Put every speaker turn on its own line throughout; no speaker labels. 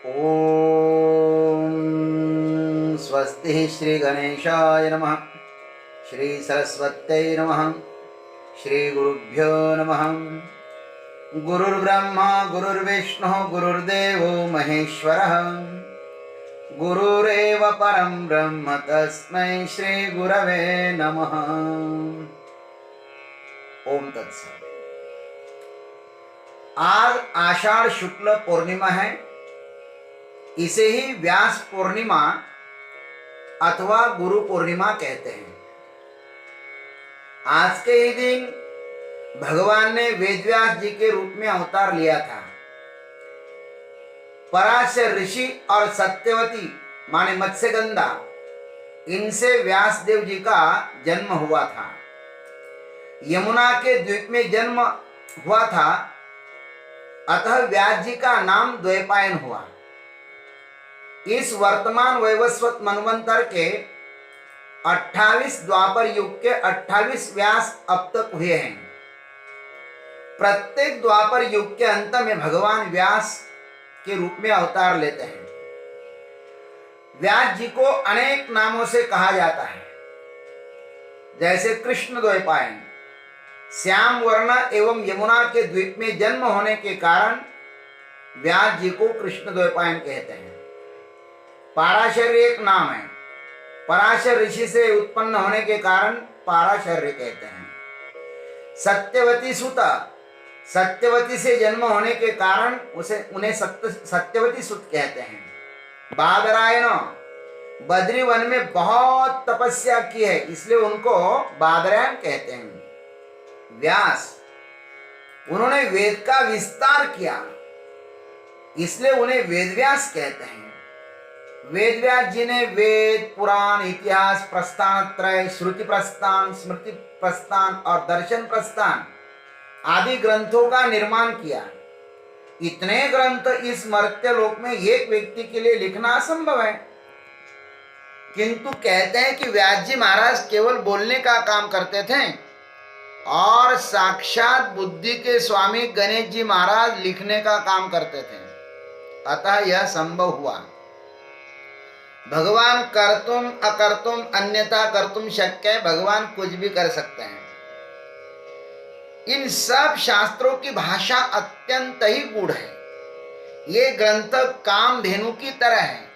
ओम स्वस्ति श्री गणेशाय नमः। श्री सरस्वत्यै नमः। श्री गुरुभ्यो नमः। गुरुर्ब्रह्मा गुरुर्विष्णु गुरुर्देवो महेश्वरः। गुरुरेव परं ब्रह्म तस्मै श्री गुरवे नमः। ओम तत्सत। आज आषाढ़ शुक्ल पूर्णिमा है। इसे ही व्यास पूर्णिमा अथवा गुरु पूर्णिमा कहते हैं। आज के ही दिन भगवान ने वेदव्यास जी के रूप में अवतार लिया था। पराशर ऋषि और सत्यवती माने मत्स्यगंधा, इनसे व्यासदेव जी का जन्म हुआ था। यमुना के द्वीप में जन्म हुआ था, अतः व्यास जी का नाम द्वैपायन हुआ। इस वर्तमान वैवस्वत मनवंतर के 28 द्वापर युग के 28 व्यास अब तक हुए हैं। प्रत्येक द्वापर युग के अंत में भगवान व्यास के रूप में अवतार लेते हैं। व्यास जी को अनेक नामों से कहा जाता है, जैसे कृष्ण द्वैपायन। श्याम वर्ण एवं यमुना के द्वीप में जन्म होने के कारण व्यास जी को कृष्ण द्वैपायन कहते हैं। पाराशर्य एक नाम है। पराशर ऋषि से उत्पन्न होने के कारण पाराशर्य कहते हैं। सत्यवती सुता, सत्यवती से जन्म होने के कारण उन्हें सत्यवती सुत कहते हैं। बादरायण, बद्री वन में बहुत तपस्या की है, इसलिए उनको बादरायण कहते हैं। व्यास, उन्होंने वेद का विस्तार किया, इसलिए उन्हें वेदव्यास कहते हैं। वेदव्यास जी ने वेद, पुराण, इतिहास, प्रस्थान त्रय, श्रुति प्रस्थान, स्मृति प्रस्थान और दर्शन प्रस्थान आदि ग्रंथों का निर्माण किया। इतने ग्रंथ इस मर्त्य लोक में एक व्यक्ति के लिए लिखना असंभव है, किंतु कहते हैं कि व्यास जी महाराज केवल बोलने का काम करते थे और साक्षात बुद्धि के स्वामी गणेश जी महाराज लिखने का काम करते थे। अतः यह संभव हुआ। भगवान कर्तुम अकर्तुम अन्यथा कर्तुम शक्य है, भगवान कुछ भी कर सकते हैं। इन सब शास्त्रों की भाषा अत्यंत ही गूढ़ है। ये ग्रंथ कामधेनु की तरह है।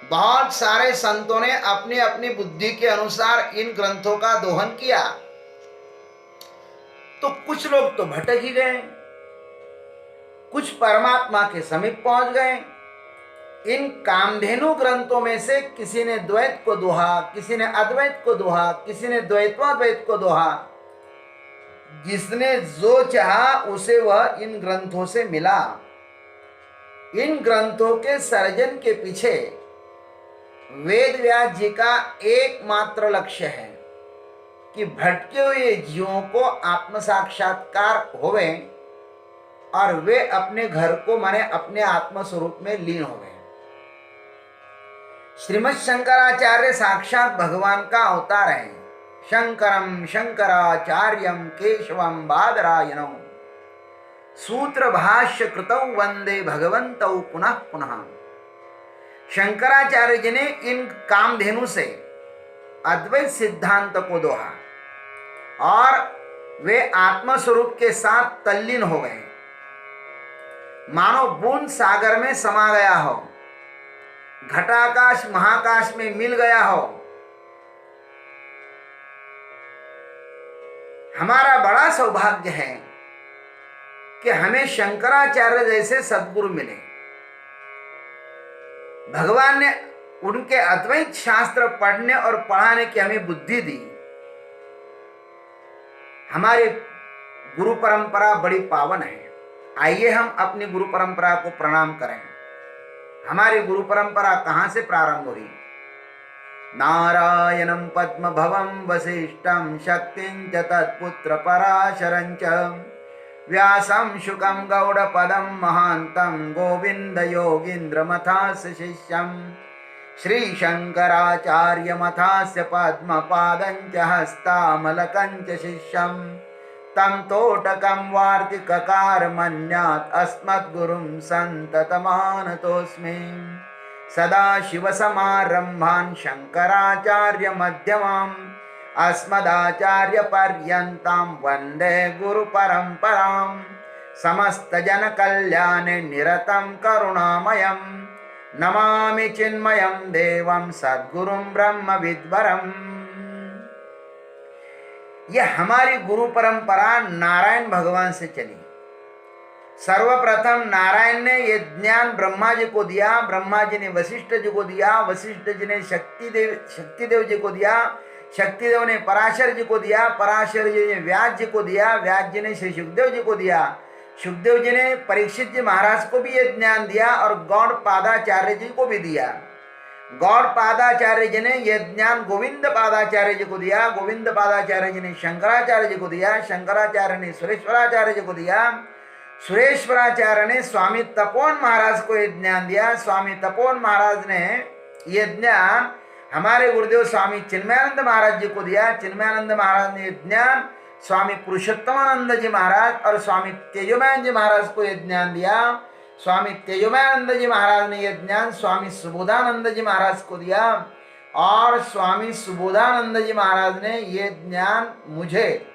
बहुत सारे संतों ने अपनी अपनी बुद्धि के अनुसार इन ग्रंथों का दोहन किया, तो कुछ लोग तो भटक ही गए, कुछ परमात्मा के समीप पहुंच गए। इन कामधेनु ग्रंथों में से किसी ने द्वैत को दोहा, किसी ने अद्वैत को दोहा, किसी ने द्वैताद्वैत को दोहा। जिसने जो चाहा उसे वह इन ग्रंथों से मिला। इन ग्रंथों के सर्जन के पीछे वेद व्यास जी का एकमात्र लक्ष्य है कि भटके हुए जीवों को आत्म साक्षात्कार होवे और वे अपने घर को माने अपने आत्म स्वरूप में लीन होवे। श्रीमद् शंकराचार्य साक्षात भगवान का अवतार है। शंकरम शंकराचार्यम केशवम बादरायणम सूत्र भाष्य कृतौ वंदे भगवन्तौ पुनः पुनः। शंकराचार्य जी ने इन कामधेनु से अद्वैत सिद्धांत को दोहा और वे आत्मस्वरूप के साथ तल्लीन हो गए, मानो बूंद सागर में समा गया हो, घटाकाश महाकाश में मिल गया हो। हमारा बड़ा सौभाग्य है कि हमें शंकराचार्य जैसे सद्गुरु मिले। भगवान ने उनके अद्वैत शास्त्र पढ़ने और पढ़ाने की हमें बुद्धि दी। हमारी गुरु परंपरा बड़ी पावन है। आइए हम अपनी गुरु परंपरा को प्रणाम करें। हमारी गुरु परंपरा कहां से प्रारंभ हुई? नारायणं पद्मभवं वसिष्ठं शक्तिं च तत्पुत्र पराशरं च व्यासं शुकं गौडपदं महान्तं गोविन्द योगीन्द्रमथास्य शिष्यं श्रीशंकराचार्यमथास्य पद्मपादं च हस्तामलकं च शिष्यं तं तोटकं वार्तिककार मन्यात् अस्मद्गुरुं सन्ततमानतोऽस्मि। सदा शिवसमारम्भान् शङ्कराचार्यमध्यमाम् अस्मदाचार्यपर्यन्तां वन्दे गुरुपरम्पराम्। समस्तजनकल्याणे निरतं करुणामयं नमामि चिन्मयं देवं सद्गुरुं ब्रह्मविद्वरम्। यह हमारी गुरु परंपरा नारायण भगवान से चली। सर्वप्रथम नारायण ने ये ज्ञान ब्रह्मा जी को दिया, ब्रह्मा जी ने वशिष्ठ जी को दिया, वशिष्ठ जी ने शक्तिदेव जी को दिया, शक्तिदेव ने पराशर जी को दिया, पराशर जी ने व्यास जी को दिया, व्यास जी ने श्री सुखदेव जी को दिया, सुखदेव जी ने परीक्षित जी महाराज को भी ये ज्ञान दिया और गौड़ पादाचार्य जी को भी दिया। गौड़ पादाचार्य जी ने यह ज्ञान गोविंद पादाचार्य जी को दिया, गोविंद पादाचार्य जी ने शंकराचार्य जी को दिया, शंकराचार्य ने सुरेश्वराचार्य जी को दिया, सुरेश्वराचार्य ने स्वामी तपोवन महाराज को यह ज्ञान दिया, स्वामी तपोवन महाराज ने यह ज्ञान हमारे गुरुदेव स्वामी चिन्मयानंद महाराज जी को दिया, चिन्मयानंद महाराज ने यह ज्ञान स्वामी पुरुषोत्तमानंद जी महाराज और स्वामी तेजोमयानंद जी महाराज को यह ज्ञान दिया, स्वामी तेजोमयानंद जी महाराज ने यह ज्ञान स्वामी सुबोधानंद जी महाराज को दिया और स्वामी सुबोधानंद जी महाराज ने यह ज्ञान मुझे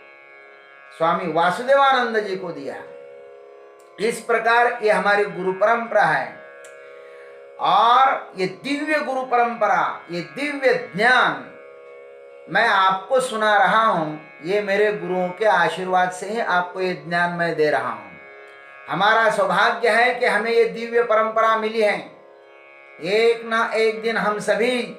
स्वामी वासुदेवानंद जी को दिया। इस प्रकार ये हमारी गुरु परंपरा है और ये दिव्य गुरु परंपरा, ये दिव्य ज्ञान मैं आपको सुना रहा हूं। ये मेरे गुरुओं के आशीर्वाद से ही आपको ये ज्ञान मैं दे रहा हूं। हमारा सौभाग्य है कि हमें ये दिव्य परंपरा मिली है। एक ना एक दिन हम सभी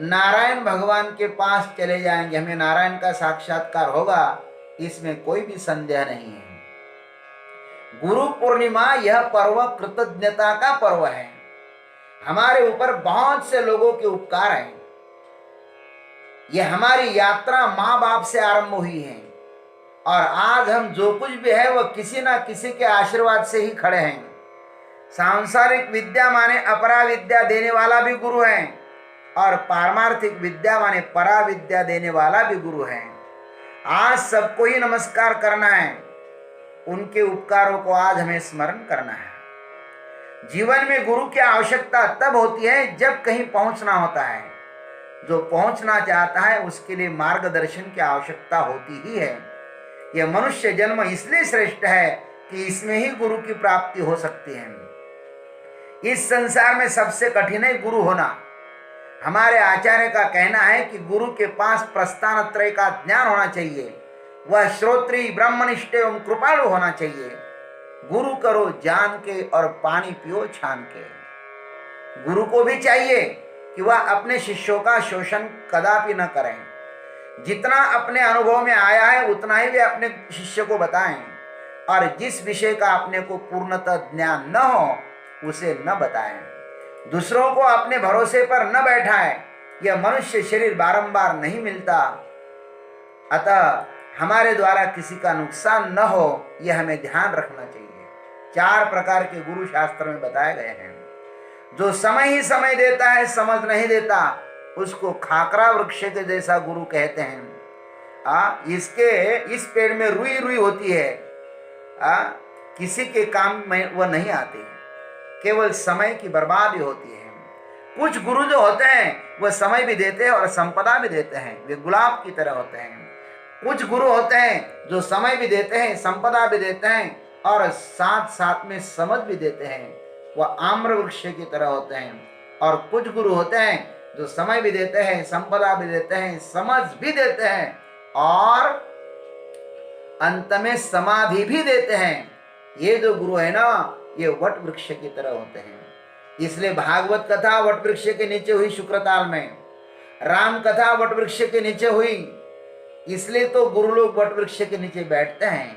नारायण भगवान के पास चले जाएंगे, हमें नारायण का साक्षात्कार होगा, इसमें कोई भी संदेह नहीं है। गुरु पूर्णिमा यह पर्व कृतज्ञता का पर्व है। हमारे ऊपर बहुत से लोगों के उपकार हैं। यह हमारी यात्रा माँ बाप से आरंभ हुई है और आज हम जो कुछ भी है वह किसी ना किसी के आशीर्वाद से ही खड़े हैं। सांसारिक विद्या माने अपरा विद्या देने वाला भी गुरु है और पारमार्थिक विद्या माने परा विद्या देने वाला भी गुरु है। आज सबको ही नमस्कार करना है, उनके उपकारों को आज हमें स्मरण करना है। जीवन में गुरु की आवश्यकता तब होती है जब कहीं पहुंचना होता है। जो पहुंचना चाहता है उसके लिए मार्गदर्शन की आवश्यकता होती ही है। यह मनुष्य जन्म इसलिए श्रेष्ठ है कि इसमें ही गुरु की प्राप्ति हो सकती है। इस संसार में सबसे कठिन है गुरु होना। हमारे आचार्य का कहना है कि गुरु के पास प्रस्थान त्रय का ज्ञान होना चाहिए, वह श्रोत्री ब्रह्मनिष्ठ एवं कृपालु होना चाहिए। गुरु करो जान के और पानी पियो छान के। गुरु को भी चाहिए कि वह अपने शिष्यों का शोषण कदापि न करें। जितना अपने अनुभव में आया है उतना ही वे अपने शिष्य को बताएं और जिस विषय का अपने को पूर्णतः ज्ञान न हो उसे न बताएं। दूसरों को अपने भरोसे पर न बैठाएं। यह मनुष्य शरीर बारंबार नहीं मिलता, अतः हमारे द्वारा किसी का नुकसान न हो यह हमें ध्यान रखना चाहिए। 4 प्रकार के गुरु शास्त्र में बताए गए हैं। जो समय ही समय देता है, समझ नहीं देता, उसको खाकरा वृक्ष के जैसा गुरु कहते हैं। इस पेड़ में रुई रुई होती है, किसी के काम में वह नहीं आती, केवल समय की बर्बादी होती है। कुछ गुरु जो होते हैं वह समय भी देते हैं और संपदा भी देते हैं, वे गुलाब की तरह होते हैं। कुछ गुरु होते हैं जो समय भी देते हैं, संपदा भी देते हैं और साथ साथ में समझ भी देते हैं, वह आम्र वृक्ष की तरह होते हैं। और कुछ गुरु होते हैं जो समय भी देते हैं, संपदा भी देते हैं, समझ भी देते हैं और अंत में समाधि भी देते हैं। ये जो गुरु है ना, ये वट वृक्ष की तरह होते हैं। इसलिए भागवत कथा वट वृक्ष के नीचे हुई शुक्रताल में, राम कथा वट वृक्ष के नीचे हुई, इसलिए तो गुरु लोग वट वृक्ष के नीचे बैठते हैं।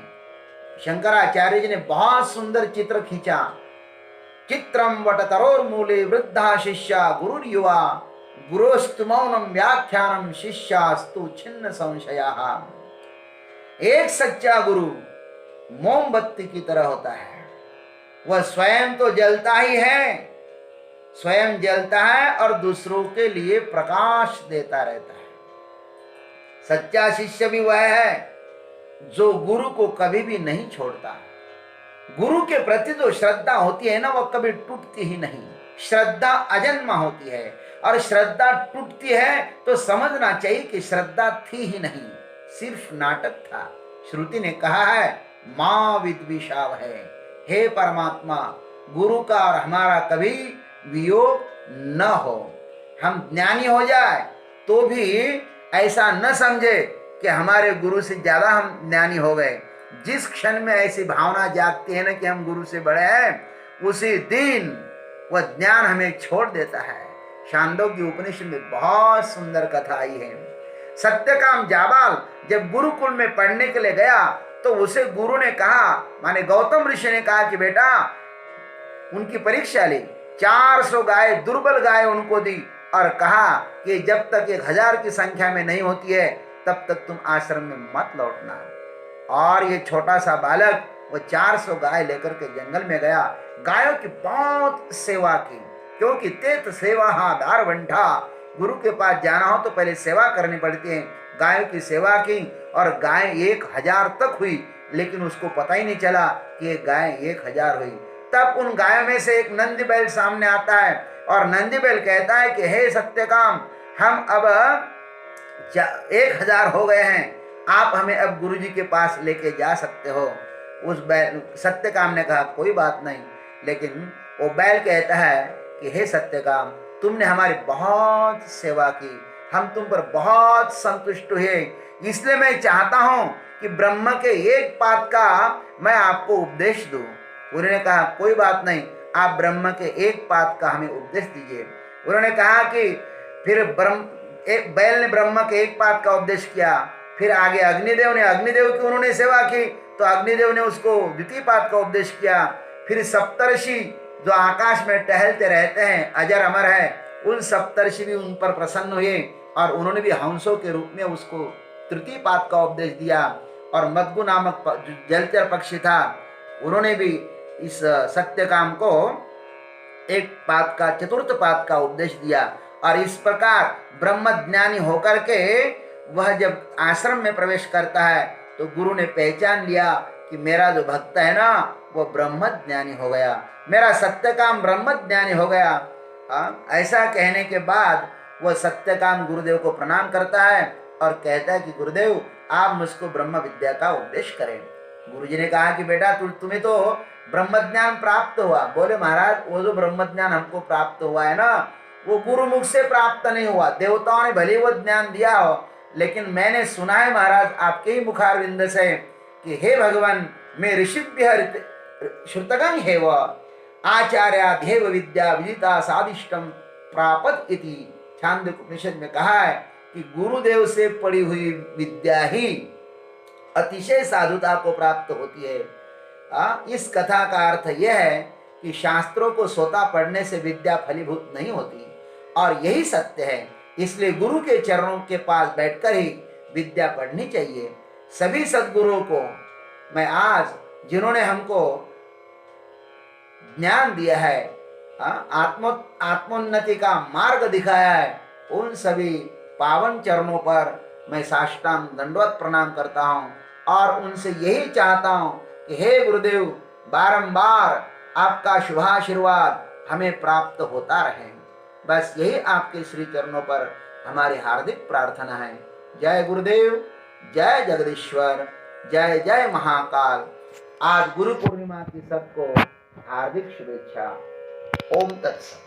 शंकराचार्य जी ने बहुत सुंदर चित्र खींचा। चित्रम वटतरोर्मूले वृद्धा शिष्या गुरुर्युवा गुरोस्तु मौनम व्याख्यानम शिष्यास्तु छिन्न संशयाः। एक सच्चा गुरु मोमबत्ती की तरह होता है। वह स्वयं तो जलता ही है, स्वयं जलता है और दूसरों के लिए प्रकाश देता रहता है। सच्चा शिष्य भी वह है जो गुरु को कभी भी नहीं छोड़ता। गुरु के प्रति जो श्रद्धा होती है ना, वो कभी टूटती ही नहीं। श्रद्धा अजन्मा होती है, और श्रद्धा टूटती है तो समझना चाहिए कि श्रद्धा थी ही नहीं, सिर्फ नाटक था। श्रुति ने कहा है मां विद्विषाव है। हे परमात्मा, गुरु का और हमारा कभी वियोग न हो। हम ज्ञानी हो जाए तो भी ऐसा न समझे कि हमारे गुरु से ज्यादा हम ज्ञानी हो गए। जिस क्षण में ऐसी भावना जागती है ना कि हम गुरु से बड़े हैं, उसी दिन वह ज्ञान हमें छोड़ देता है। छांदोग्य उपनिषद में बहुत सुंदर कथा आई है। सत्यकाम जाबाल जब गुरुकुल में पढ़ने के लिए गया तो उसे गुरु ने कहा, माने गौतम ऋषि ने कहा कि बेटा, उनकी परीक्षा ली, 400 गाय, दुर्बल गाय उनको दी और कहा कि जब तक 1000 की संख्या में नहीं होती है तब तक तुम आश्रम में मत लौटना। और ये छोटा सा बालक वो 400 गाय लेकर के जंगल में गया। गायों की बहुत सेवा की, क्योंकि तेत सेवा हादार वंठा, गुरु के पास जाना हो तो पहले सेवा करनी पड़ती है। गायों की सेवा की और गाय 1000 तक हुई, लेकिन उसको पता ही नहीं चला कि ये गाय 1000 हुई। तब उन गायों में से एक नंदी बैल सामने आता है और नंदी बैल कहता है कि हे सत्यकाम, हम अब 1000 हो गए हैं, आप हमें अब गुरुजी के पास लेके जा सकते हो। उस बैल, सत्यकाम ने कहा कोई बात नहीं, लेकिन वो बैल कहता है कि हे सत्यकाम, तुमने हमारी बहुत सेवा की, हम तुम पर बहुत संतुष्ट हुए, इसलिए मैं चाहता हूं कि ब्रह्म के एक पाद का मैं आपको उपदेश दूं। उन्होंने कहा कोई बात नहीं, आप ब्रह्म के एक पाद का हमें उपदेश दीजिए। उन्होंने कहा कि फिर बैल ने ब्रह्म के एक पाद का उपदेश किया। फिर आगे अग्निदेव की उन्होंने सेवा की तो अग्निदेव ने उसको द्वितीय पाद का उपदेश किया। फिर सप्तर्षि जो आकाश में टहलते रहते हैं, अजर अमर है, उन सप्तर्षि भी उन पर प्रसन्न हुए और उन्होंने भी हंसों के रूप में उसको तृतीय पाद का उपदेश दिया। और मद्गु नामक जलचर पक्षी था, उन्होंने भी इस सत्यकाम को एक पाद का, चतुर्थ पाद का उपदेश दिया। और इस प्रकार ब्रह्म ज्ञानी होकर के वह जब आश्रम में प्रवेश करता है तो गुरु ने पहचान लिया कि मेरा जो भक्त है ना वो ब्रह्म ज्ञानी हो गया, मेरा सत्यकाम ब्रह्म ज्ञानी हो गया। ऐसा कहने के बाद वह सत्यकाम गुरुदेव को प्रणाम करता है और कहता है कि गुरुदेव, आप मुझको ब्रह्म विद्या का उपदेश करें। गुरुजी ने कहा कि बेटा, तुम्हें तो ब्रह्म ज्ञान प्राप्त हुआ। बोले महाराज, वो जो ब्रह्म ज्ञान हमको प्राप्त हुआ है ना, वो गुरुमुख से प्राप्त नहीं हुआ। देवताओं ने भले वो ज्ञान दिया हो, लेकिन मैंने सुना है महाराज आपके ही मुखारविंद से कि हे भगवान, मैं ऋषिभ्य श्रुतगं है वह आचार्याध्येव विद्या विदिता सादिष्टम प्रापत इति। छांदोग्य उपनिषद में कहा है कि गुरुदेव से पढ़ी हुई विद्या ही अतिशय साधुता को प्राप्त होती है। इस कथा का अर्थ यह है कि शास्त्रों को स्वतः पढ़ने से विद्या फलीभूत नहीं होती, और यही सत्य है। इसलिए गुरु के चरणों के पास बैठकर ही विद्या पढ़नी चाहिए। सभी सद्गुरुओं को मैं आज, जिन्होंने हमको ज्ञान दिया है, आत्मोन्नति का मार्ग दिखाया है, उन सभी पावन चरणों पर मैं साष्टांग दंडवत प्रणाम करता हूँ और उनसे यही चाहता हूँ कि हे गुरुदेव, बारंबार आपका शुभाशीर्वाद हमें प्राप्त होता रहे। बस यही आपके श्री चरणों पर हमारी हार्दिक प्रार्थना है। जय गुरुदेव, जय जगदीश्वर, जय जय महाकाल। आज गुरु पूर्णिमा की सबको हार्दिक शुभेच्छा। ओम तत्सत।